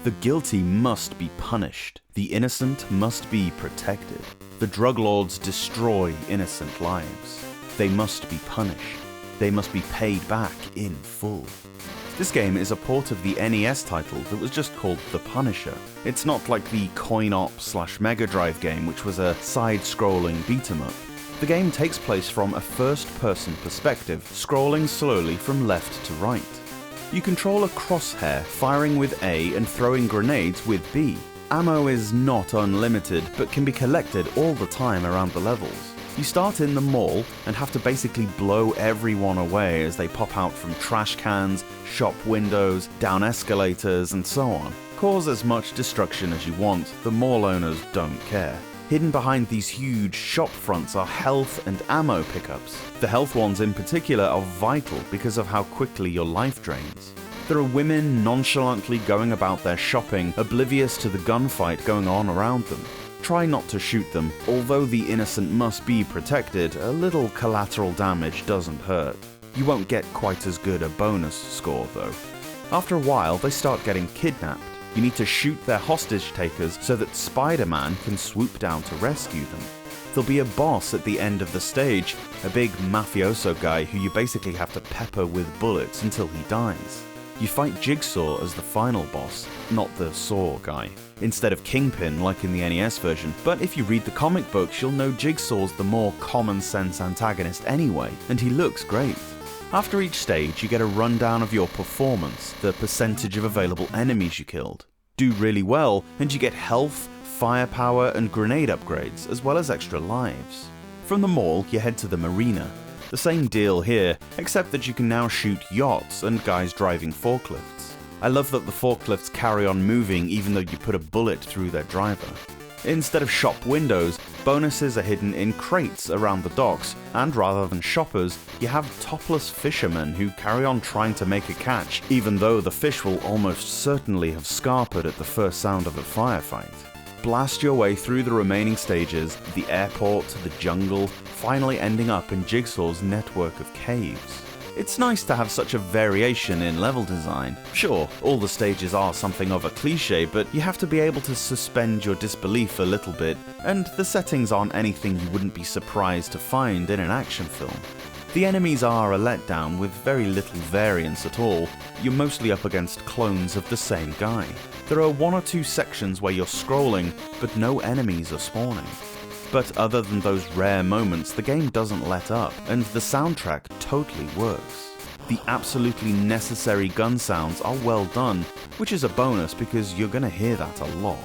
The guilty must be punished. The innocent must be protected. The drug lords destroy innocent lives. They must be punished. They must be paid back in full. This game is a port of the NES title that was just called The Punisher. It's not like the coin-op/Mega Drive game, which was a side-scrolling beat-em-up. The game takes place from a first-person perspective, scrolling slowly from left to right. You control a crosshair, firing with A and throwing grenades with B. Ammo is not unlimited, but can be collected all the time around the levels. You start in the mall and have to basically blow everyone away as they pop out from trash cans, shop windows, down escalators, and so on. Cause as much destruction as you want, the mall owners don't care. Hidden behind these huge shop fronts are health and ammo pickups. The health ones in particular are vital because of how quickly your life drains. There are women nonchalantly going about their shopping, oblivious to the gunfight going on around them. Try not to shoot them. Although the innocent must be protected, a little collateral damage doesn't hurt. You won't get quite as good a bonus score though. After a while, they start getting kidnapped. You need to shoot their hostage takers so that Spider-Man can swoop down to rescue them. There'll be a boss at the end of the stage, a big mafioso guy who you basically have to pepper with bullets until he dies. You fight Jigsaw as the final boss, not the Saw guy, instead of Kingpin like in the NES version, but if you read the comic books you'll know Jigsaw's the more common sense antagonist anyway, and he looks great. After each stage you get a rundown of your performance, the percentage of available enemies you killed. Do really well and you get health, firepower and grenade upgrades, as well as extra lives. From the mall you head to the marina. The same deal here, except that you can now shoot yachts and guys driving forklifts. I love that the forklifts carry on moving even though you put a bullet through their driver. Instead of shop windows, bonuses are hidden in crates around the docks, and rather than shoppers, you have topless fishermen who carry on trying to make a catch, even though the fish will almost certainly have scarpered at the first sound of a firefight. Blast your way through the remaining stages, the airport, the jungle, finally ending up in Jigsaw's network of caves. It's nice to have such a variation in level design. Sure, all the stages are something of a cliche, but you have to be able to suspend your disbelief a little bit, and the settings aren't anything you wouldn't be surprised to find in an action film. The enemies are a letdown with very little variance at all. You're mostly up against clones of the same guy. There are one or two sections where you're scrolling, but no enemies are spawning. But other than those rare moments, the game doesn't let up, and the soundtrack totally works. The absolutely necessary gun sounds are well done, which is a bonus because you're gonna hear that a lot.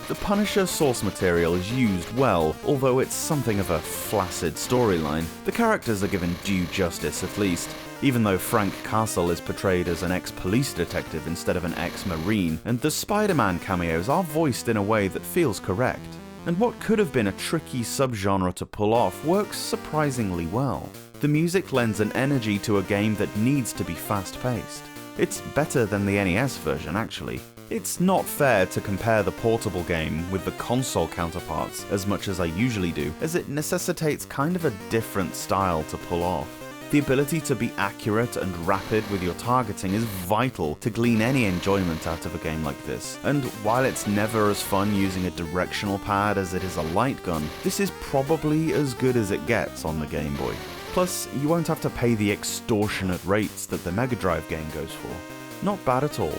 The Punisher source material is used well, although it's something of a flaccid storyline. The characters are given due justice at least, even though Frank Castle is portrayed as an ex-police detective instead of an ex-marine, and the Spider-Man cameos are voiced in a way that feels correct. And what could have been a tricky subgenre to pull off works surprisingly well. The music lends an energy to a game that needs to be fast-paced. It's better than the NES version, actually. It's not fair to compare the portable game with the console counterparts as much as I usually do, as it necessitates kind of a different style to pull off. The ability to be accurate and rapid with your targeting is vital to glean any enjoyment out of a game like this, and while it's never as fun using a directional pad as it is a light gun, this is probably as good as it gets on the Game Boy. Plus, you won't have to pay the extortionate rates that the Mega Drive game goes for. Not bad at all.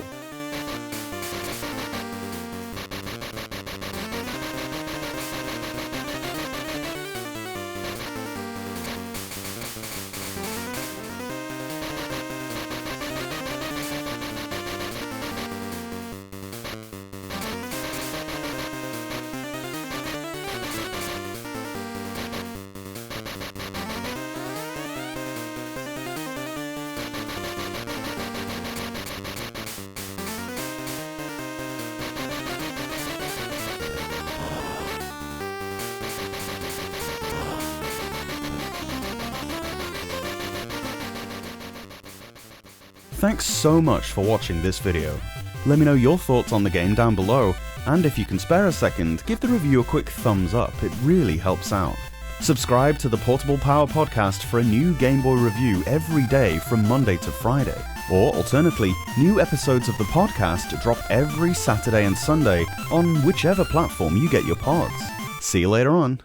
Thanks so much for watching this video. Let me know your thoughts on the game down below, and if you can spare a second, give the review a quick thumbs up, it really helps out. Subscribe to the Portable Power Podcast for a new Game Boy review every day from Monday to Friday. Or alternatively, new episodes of the podcast drop every Saturday and Sunday on whichever platform you get your pods. See you later on.